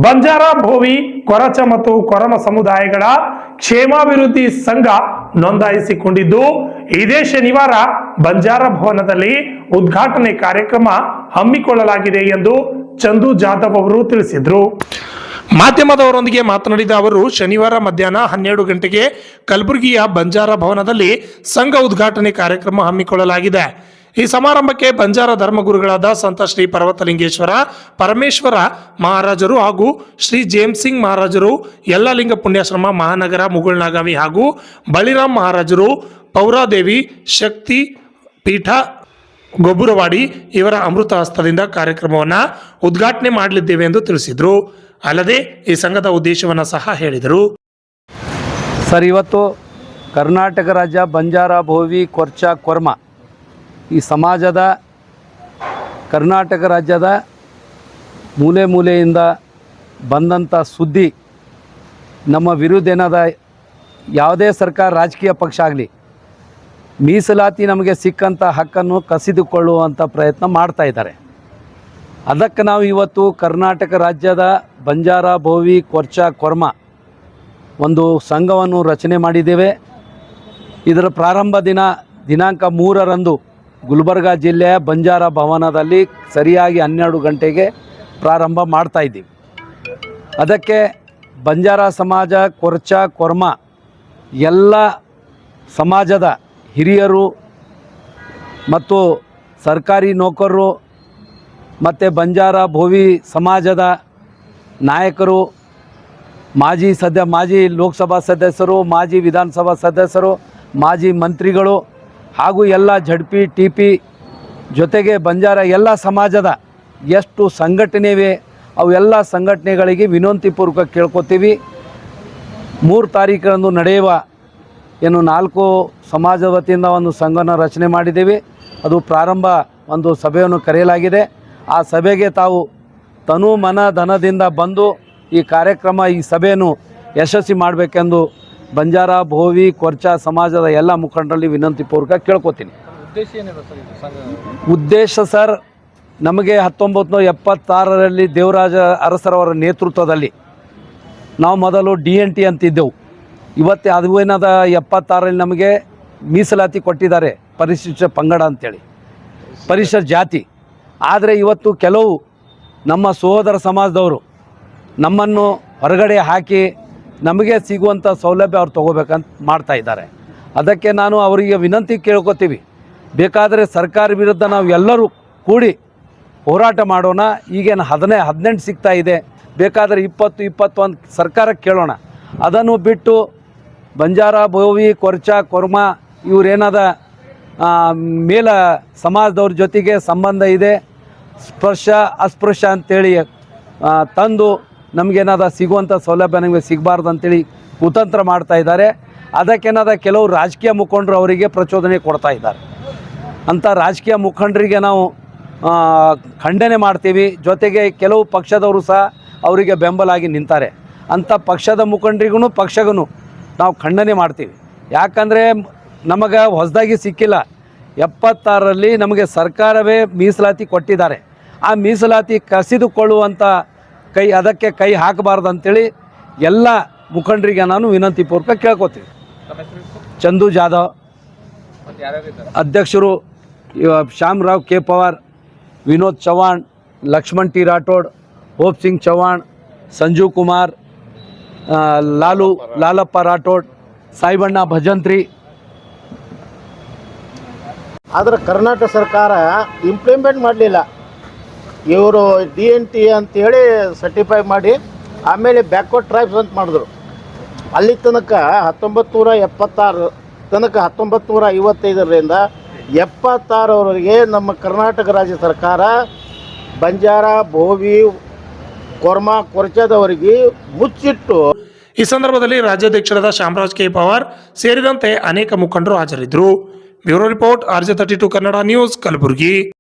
ಬಂಜಾರ ಭೋವಿ ಕೊರಚ ಮತ್ತು ಕೊರಮ ಸಮುದಾಯಗಳ ಕ್ಷೇಮಾಭಿವೃದ್ಧಿ ಸಂಘ ನೋಂದಾಯಿಸಿಕೊಂಡಿದ್ದು ಇದೇ ಶನಿವಾರ ಬಂಜಾರ ಭವನದಲ್ಲಿ ಉದ್ಘಾಟನೆ ಕಾರ್ಯಕ್ರಮ ಹಮ್ಮಿಕೊಳ್ಳಲಾಗಿದೆ ಎಂದು ಚಂದು ಜಾಧವ್ ಅವರು ತಿಳಿಸಿದರು. ಮಾಧ್ಯಮದವರೊಂದಿಗೆ ಮಾತನಾಡಿದ ಅವರು ಶನಿವಾರ ಮಧ್ಯಾಹ್ನ 12 ಗಂಟೆಗೆ ಕಲಬುರಗಿಯ ಬಂಜಾರ ಭವನದಲ್ಲಿ ಸಂಘ ಉದ್ಘಾಟನೆ ಕಾರ್ಯಕ್ರಮ ಹಮ್ಮಿಕೊಳ್ಳಲಾಗಿದೆ. ಈ ಸಮಾರಂಭಕ್ಕೆ ಬಂಜಾರ ಧರ್ಮಗುರುಗಳಾದ ಸಂತ ಶ್ರೀ ಪರ್ವತಲಿಂಗೇಶ್ವರ ಪರಮೇಶ್ವರ ಮಹಾರಾಜರು ಹಾಗೂ ಶ್ರೀ ಜೇಮ್ಸಿಂಗ್ ಮಹಾರಾಜರು, ಯಲ್ಲಲಿಂಗ ಪುಣ್ಯಾಶ್ರಮ ಮಹಾನಗರ ಮುಗುಳ್ನಗಾವಿ ಹಾಗೂ ಬಳಿರಾಮ್ ಮಹಾರಾಜರು, ಪೌರಾದೇವಿ ಶಕ್ತಿ ಪೀಠ ಗೊಬ್ಬರವಾಡಿ ಇವರ ಅಮೃತ ಹಸ್ತದಿಂದ ಕಾರ್ಯಕ್ರಮವನ್ನು ಉದ್ಘಾಟನೆ ಮಾಡಲಿದ್ದೇವೆ ಎಂದು ತಿಳಿಸಿದರು. ಅಲ್ಲದೆ ಈ ಸಂಘದ ಉದ್ದೇಶವನ್ನು ಸಹ ಹೇಳಿದರು. ಸರ್, ಇವತ್ತು ಕರ್ನಾಟಕ ರಾಜ್ಯ ಬಂಜಾರ ಭೋವಿ ಕೊರ್ಚ ಕೊರ್ಮ ಈ ಸಮಾಜದ ಕರ್ನಾಟಕ ರಾಜ್ಯದ ಮೂಲೆ ಮೂಲೆಯಿಂದ ಬಂದಂಥ ಸುದ್ದಿ ನಮ್ಮ ವಿರುದ್ಧ ಏನದ, ಯಾವುದೇ ಸರ್ಕಾರ ರಾಜಕೀಯ ಪಕ್ಷ ಆಗಲಿ ಮೀಸಲಾತಿ ನಮಗೆ ಸಿಕ್ಕಂಥ ಹಕ್ಕನ್ನು ಕಸಿದುಕೊಳ್ಳುವಂಥ ಪ್ರಯತ್ನ ಮಾಡ್ತಾ ಇದ್ದಾರೆ. ಅದಕ್ಕೆ ನಾವು ಇವತ್ತು ಕರ್ನಾಟಕ ರಾಜ್ಯದ ಬಂಜಾರ ಭೋವಿ ಕೊರ್ಚ ಕೊರ್ಮ ಒಂದು ಸಂಘವನ್ನು ರಚನೆ ಮಾಡಿದ್ದೇವೆ. ಇದರ ಪ್ರಾರಂಭ ದಿನಾಂಕ 3ರಂದು ಗುಲ್ಬರ್ಗ ಜಿಲ್ಲೆಯ ಬಂಜಾರ ಭವನದಲ್ಲಿ ಸರಿಯಾಗಿ 12 ಗಂಟೆಗೆ ಪ್ರಾರಂಭ ಮಾಡ್ತಾ ಇದ್ದೀವಿ. ಅದಕ್ಕೆ ಬಂಜಾರ ಸಮಾಜ, ಕೊರ್ಚ ಕೊರ್ಮ ಎಲ್ಲ ಸಮಾಜದ ಹಿರಿಯರು ಮತ್ತು ಸರ್ಕಾರಿ ನೌಕರರು ಮತ್ತು ಬಂಜಾರ ಭೋವಿ ಸಮಾಜದ ನಾಯಕರು, ಮಾಜಿ ಲೋಕಸಭಾ ಸದಸ್ಯರು, ಮಾಜಿ ವಿಧಾನಸಭಾ ಸದಸ್ಯರು, ಮಾಜಿ ಮಂತ್ರಿಗಳು ಹಾಗೂ ಎಲ್ಲ ಜಡ್ಪಿ ಟಿಪಿ ಜೊತೆಗೆ ಬಂಜಾರ ಎಲ್ಲ ಸಮಾಜದ ಎಷ್ಟು ಸಂಘಟನೆ ಇವೆ ಅವೆಲ್ಲ ಸಂಘಟನೆಗಳಿಗೆ ವಿನಂತಿಪೂರ್ವಕ ಕೇಳ್ಕೊತೀವಿ. 3 ತಾರೀಕರಂದು ನಡೆಯುವ 4 ಸಮಾಜದ ವತಿಯಿಂದ ಒಂದು ಸಂಘನ ರಚನೆ ಮಾಡಿದ್ದೇವೆ. ಅದು ಪ್ರಾರಂಭ ಒಂದು ಸಭೆಯನ್ನು ಕರೆಯಲಾಗಿದೆ. ಆ ಸಭೆಗೆ ತಾವು ತನು ಮನ ಧನದಿಂದ ಬಂದು ಈ ಕಾರ್ಯಕ್ರಮ, ಈ ಸಭೆಯನ್ನು ಯಶಸ್ವಿ ಮಾಡಬೇಕೆಂದು ಬಂಜಾರ ಭೋವಿ ಕೊರ್ಚ ಸಮಾಜದ ಎಲ್ಲ ಮುಖಂಡರಲ್ಲಿ ವಿನಂತಿಪೂರ್ವಕ ಕೇಳ್ಕೊತೀನಿ. ಉದ್ದೇಶ ಸರ್, ನಮಗೆ 1976ರಲ್ಲಿ ದೇವರಾಜ ಅರಸರವರ ನೇತೃತ್ವದಲ್ಲಿ ನಾವು ಮೊದಲು DNT ಅಂತಿದ್ದೆವು. ಇವತ್ತು ಅದು ಏನದ 76ರಲ್ಲಿ ನಮಗೆ ಮೀಸಲಾತಿ ಕೊಟ್ಟಿದ್ದಾರೆ, ಪರಿಶಿಷ್ಟ ಪಂಗಡ ಅಂಥೇಳಿ, ಪರಿಶಿಷ್ಟ ಜಾತಿ. ಆದರೆ ಇವತ್ತು ಕೆಲವು ನಮ್ಮ ಸಹೋದರ ಸಮಾಜದವರು ನಮ್ಮನ್ನು ಹೊರಗಡೆ ಹಾಕಿ ನಮಗೆ ಸಿಗುವಂಥ ಸೌಲಭ್ಯ ಅವ್ರು ತೊಗೋಬೇಕಂತ ಮಾಡ್ತಾ ಇದ್ದಾರೆ. ಅದಕ್ಕೆ ನಾನು ಅವರಿಗೆ ವಿನಂತಿ ಕೇಳ್ಕೊತೀವಿ, ಬೇಕಾದರೆ ಸರ್ಕಾರ ವಿರುದ್ಧ ನಾವು ಎಲ್ಲರೂ ಕೂಡಿ ಹೋರಾಟ ಮಾಡೋಣ. ಈಗೇನು 18 ಸಿಗ್ತಾ ಇದೆ, ಬೇಕಾದರೆ 20-21 ಸರ್ಕಾರಕ್ಕೆ ಕೇಳೋಣ. ಅದನ್ನು ಬಿಟ್ಟು ಬಂಜಾರ ಭೋವಿ ಕೊರ್ಚ ಕೊರ್ಮ ಇವರೇನಾದ ಮೇಲ ಸಮಾಜದವ್ರ ಜೊತೆಗೆ ಸಂಬಂಧ ಇದೆ, ಸ್ಪರ್ಶ ಅಸ್ಪೃಶ್ಯ ಅಂಥೇಳಿ ತಂದು ನಮಗೇನಾದ ಸಿಗುವಂಥ ಸೌಲಭ್ಯ ನಮಗೆ ಸಿಗಬಾರ್ದು ಅಂಥೇಳಿ ಕುತಂತ್ರ ಮಾಡ್ತಾ ಇದ್ದಾರೆ. ಅದಕ್ಕೇನಾದ ಕೆಲವು ರಾಜಕೀಯ ಮುಖಂಡರು ಅವರಿಗೆ ಪ್ರಚೋದನೆ ಕೊಡ್ತಾ ಇದ್ದಾರೆ. ಅಂಥ ರಾಜಕೀಯ ಮುಖಂಡರಿಗೆ ನಾವು ಖಂಡನೆ ಮಾಡ್ತೀವಿ. ಜೊತೆಗೆ ಕೆಲವು ಪಕ್ಷದವರು ಸಹ ಅವರಿಗೆ ಬೆಂಬಲಾಗಿ ನಿಂತಾರೆ. ಅಂಥ ಪಕ್ಷದ ಮುಖಂಡರಿಗೂ ಪಕ್ಷಗೂ ನಾವು ಖಂಡನೆ ಮಾಡ್ತೀವಿ. ಯಾಕಂದರೆ ನಮಗೆ ಹೊಸದಾಗಿ ಸಿಕ್ಕಿಲ್ಲ. 76ರಲ್ಲಿ ನಮಗೆ ಸರ್ಕಾರವೇ ಮೀಸಲಾತಿ ಕೊಟ್ಟಿದ್ದಾರೆ. ಆ ಮೀಸಲಾತಿ ಕಸಿದುಕೊಳ್ಳುವಂಥ ಅದಕ್ಕೆ ಕೈ ಹಾಕಬಾರ್ದು ಅಂಥೇಳಿ ಎಲ್ಲ ಮುಖಂಡರಿಗೆ ನಾನು ವಿನಂತಿಪೂರ್ವಕ ಕೇಳ್ಕೊತೀವಿ. ಚಂದು ಜಾಧವ್ ಅಧ್ಯಕ್ಷರು, ಶ್ಯಾಮರಾವ್ ಕೆ ಪವಾರ್, ವಿನೋದ್ ಚವಾಣ್, ಲಕ್ಷ್ಮಣ್ ಟಿ ರಾಠೋಡ್, ಹೋಪ್ ಸಿಂಗ್ ಚವಾಣ್, ಸಂಜೀವ್ ಕುಮಾರ್, ಲಾಲಪ್ಪ ರಾಠೋಡ್, ಸಾಯಿಬಣ್ಣ ಭಜಂತ್ರಿ. ಆದರೆ ಕರ್ನಾಟಕ ಸರ್ಕಾರ ಇಂಪ್ಲಿಮೆಂಟ್ ಮಾಡಲಿಲ್ಲ. ಇವರು DNT ಅಂತೇಳಿ ಸರ್ಟಿಫೈ ಮಾಡಿ ಆಮೇಲೆ ಬ್ಯಾಕ್ವರ್ಡ್ ಟ್ರೈಬ್ಸ್ ಅಂತ ಮಾಡಿದ್ರು. ಅಲ್ಲಿ ತನಕ 1976 ತನಕ 1955ರಿಂದ 76ರವರೆಗೆ ನಮ್ಮ ಕರ್ನಾಟಕ ರಾಜ್ಯ ಸರ್ಕಾರ ಬಂಜಾರ ಭೋವಿ ಕೊರ್ಮ ಕೊರ್ಚದವರಿಗೆ ಮುಚ್ಚಿಟ್ಟು. ಈ ಸಂದರ್ಭದಲ್ಲಿ ರಾಜ್ಯಾಧ್ಯಕ್ಷರಾದ ಶ್ಯಾಮರಾಜ್ ಕೆ ಪವಾರ್ ಸೇರಿದಂತೆ ಅನೇಕ ಮುಖಂಡರು ಹಾಜರಿದ್ದರು. Bureau report, RJ32 Kannada news, Kalaburagi.